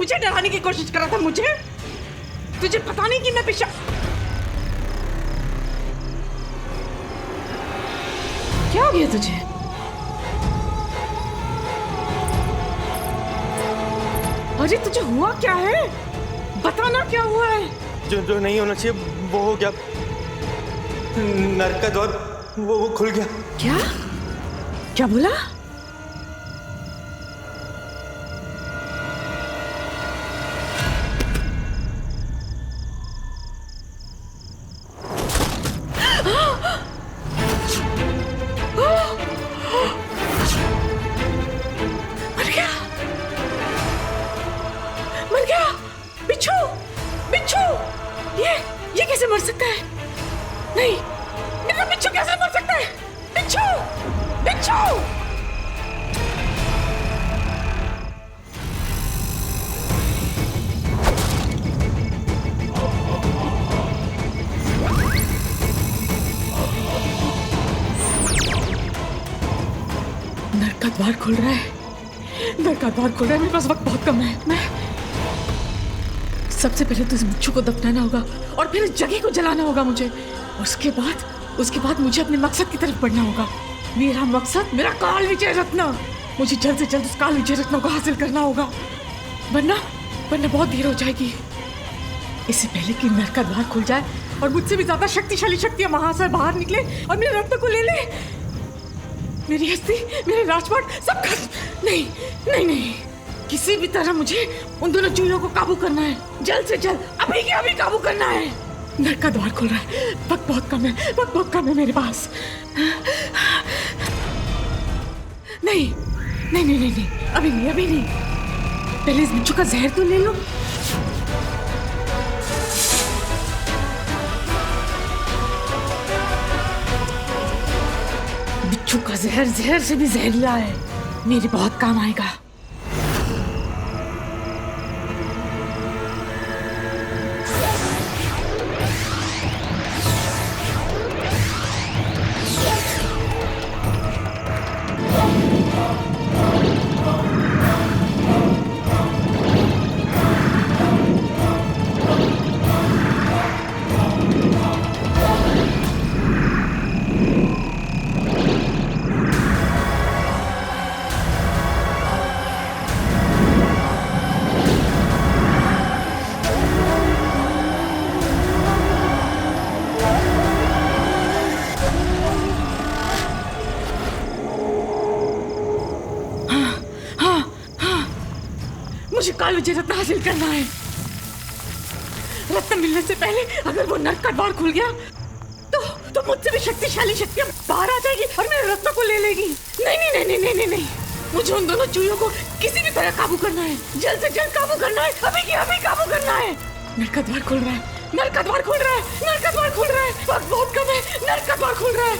मुझे डराने की कोशिश कर रहा था। मुझे तुझे पता नहीं कि मैं क्या हो गया तुझे? अरे तुझे हुआ क्या है? बताना क्या हुआ है? जो नहीं होना चाहिए वो हो गया। नर्क का द्वार वो खुल गया। क्या क्या बोला? मर गया बिच्छू। बिच्छू ये कैसे मर सकता है? नहीं, मेरा बिच्छू कैसे मर सकता है? बिच्छू बिच्छू नर्क का द्वार खुल रहा है। नर्क का द्वार खुल रहा है। मेरे पास वक्त बहुत कम है। मैं सबसे पहले तो इस बिच्छू को दफनाना होगा और फिर इस जगह को जलाना होगा मुझे। उसके बाद मुझे अपने मकसद की तरफ बढ़ना होगा। मेरा मकसद मेरा काल विजय रत्न। मुझे जल्द से जल्द उस काल विजय रत्न को हासिल करना होगा, वरना बहुत देर हो जाएगी। इससे पहले कि नर्क का द्वार खुल जाए और मुझसे भी ज्यादा शक्तिशाली शक्तियां वहां से बाहर निकले और मेरे रत्न को ले ले, मेरी हस्ती, मेरे राजपाट सब खत्म। नहीं नहीं नहीं, किसी भी तरह मुझे उन दोनों चूहों को काबू करना है। जल्द से जल्द, अभी के अभी काबू करना है। नर्क का द्वार खुल रहा है। वक्त बहुत कम है मेरे पास। नहीं नहीं नहीं नहीं, नहीं अभी नहीं। पहले इस बिच्छू का जहर तो ले लो। बिच्छू का जहर से भी जहरीला है। मेरे बहुत काम आएगा। मुझे काल विजय रत्न हासिल करना है। रत्न मिलने से पहले अगर वो नर्क का द्वार खुल गया तो मुझसे भी शक्तिशाली शक्तियां बाहर आ जाएगी और मेरे रत्न को ले लेगी। नहीं नहीं नहीं नहीं नहीं नहीं, मुझे उन दोनों चूहों को किसी भी तरह काबू करना है। जल्द से जल्द काबू करना है। अभी के अभी काबू करना है। नर्क का द्वार खुल रहा है। नर्क का द्वार खुल रहा है। नर्क का द्वार खुल रहा है। वक्त बहुत कम है। नर्क का द्वार खुल रहा है।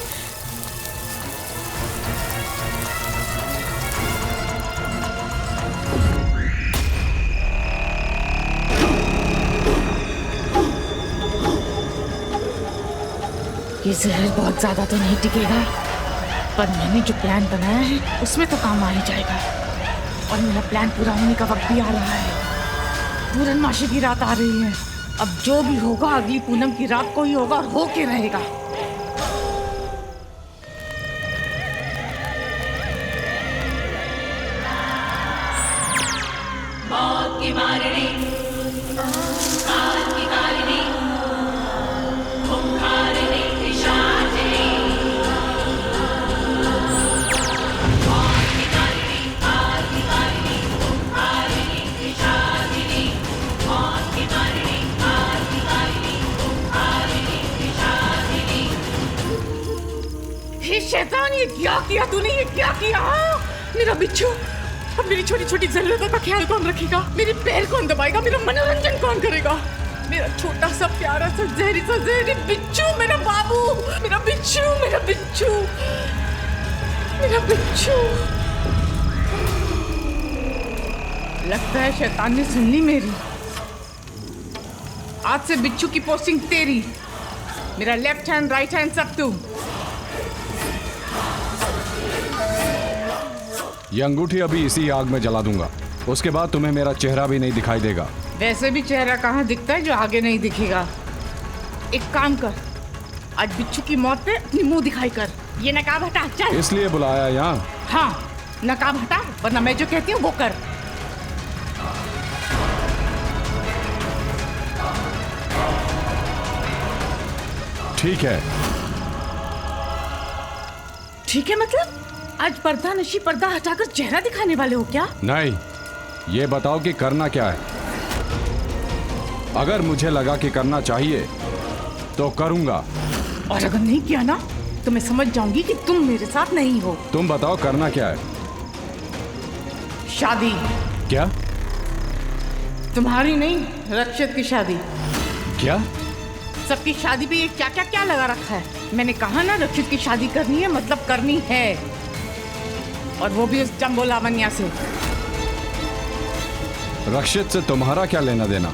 ये जहर बहुत ज्यादा तो नहीं टिकेगा, पर मैंने जो प्लान बनाया है उसमें तो काम आ ही जाएगा। और मेरा प्लान पूरा होने का वक्त भी आ रहा है। पूर्णमासी की रात आ रही है। अब जो भी होगा अगली पूनम की रात को ही होगा और होके रहेगा। मौत की मारणी, काल की कालिनी, खुंखारिणी, पिशाचिनी। मौत की मारणी, काल की कालिनी, खुंखारिणी, पिशाचिनी। मौत की मारणी, काल की कालिनी, खुंखारिणी, पिशाचिनी। हे शैतान, ये क्या किया तूने? ये क्या किया? मेरा बिच्छू, अब मेरी छोटी छोटी जरूरतों का ख्याल कौन रखेगा? मेरे पैर कौन दबाएगा? मेरा मनोरंजन कौन करेगा? मेरा छोटा सा प्यारा सा जहरी बिच्छू, मेरा बाबू, मेरा बिच्छू, मेरा बिच्छू, मेरा बिच्छू। लगता है शैतान ने सुन ली मेरी। आज से बिच्छू की पोस्टिंग तेरी। मेरा लेफ्ट हैंड राइट हैंड सब तू। ये अंगूठी अभी इसी आग में जला दूंगा। उसके बाद तुम्हें मेरा चेहरा भी नहीं दिखाई देगा। वैसे भी चेहरा कहाँ दिखता है जो आगे नहीं दिखेगा। एक काम कर, आज बिच्छू की मौत पे अपनी मुंह दिखाई कर। ये नकाब हटा, चल। इसलिए बुलाया यहाँ? हाँ, नकाब हटा, वरना मैं जो कहती हूँ वो कर। ठीक है। ठीक है मतलब आज पर्दा नशी पर्दा हटाकर चेहरा दिखाने वाले हो क्या? नहीं, ये बताओ कि करना क्या है। अगर मुझे लगा कि करना चाहिए तो करूंगा, और अगर नहीं किया ना तो मैं समझ जाऊंगी कि तुम मेरे साथ नहीं हो। तुम बताओ करना क्या है। शादी। क्या? तुम्हारी नहीं, रक्षित की शादी। क्या? सबकी शादी पे ये क्या क्या क्या लगा रखा है। मैंने कहा ना रक्षित की शादी करनी है मतलब करनी है, और वो भी उस जम्बो लावण्या से। रक्षित से तुम्हारा क्या लेना देना?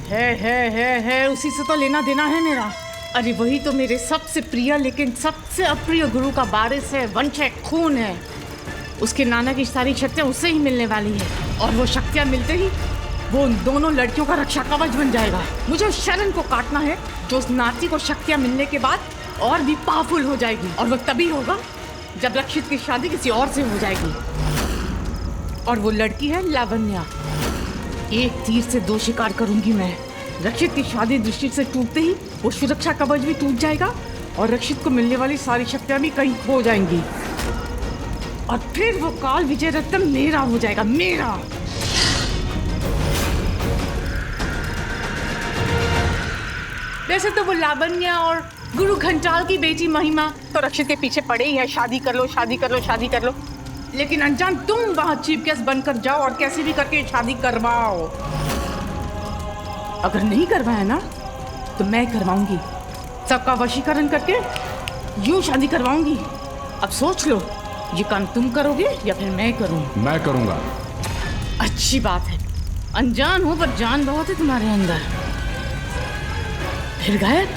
है उसी से तो लेना देना है मेरा। अरे वही तो मेरे सबसे प्रिय लेकिन सबसे अप्रिय गुरु का वारिस है, वंश है, खून है। उसके नाना की सारी शक्तियां उससे ही मिलने वाली है, और वो शक्तियां मिलते ही वो उन दोनों लड़कियों का रक्षा कवच बन जाएगा। मुझे उस शरण को काटना है जो उस नाती को शक्तियां मिलने के बाद और भी पावरफुल हो जाएगी, और वो तभी होगा जब रक्षित की शादी किसी और से हो जाएगी। और वो लड़की है लावण्या। एक तीर से दो शिकार करूंगी मैं। रक्षित की शादी दृष्टि से टूटते ही वो सुरक्षा कवच भी टूट जाएगा, और रक्षित को मिलने वाली सारी शक्तियां भी कहीं खो जाएंगी, और फिर वो काल विजय रत्न मेरा हो जाएगा, मेरा। वैसे तो वो लावण्या और गुरु घंटाल की बेटी महिमा तो रक्षित के पीछे पड़े ही है, शादी कर लो, शादी कर लो, शादी कर लो। लेकिन अनजान तुम वहां चीफ गेस्ट बनकर जाओ और कैसे भी करके शादी करवाओ। अगर नहीं करवाया ना तो मैं करवाऊंगी, सबका वशीकरण करके यूं शादी करवाऊंगी। अब सोच लो, ये काम तुम करोगे या फिर मैं करूं? मैं करूंगा। अच्छी बात है, अनजान हो पर जान बहुत है तुम्हारे अंदर। फिर गायब।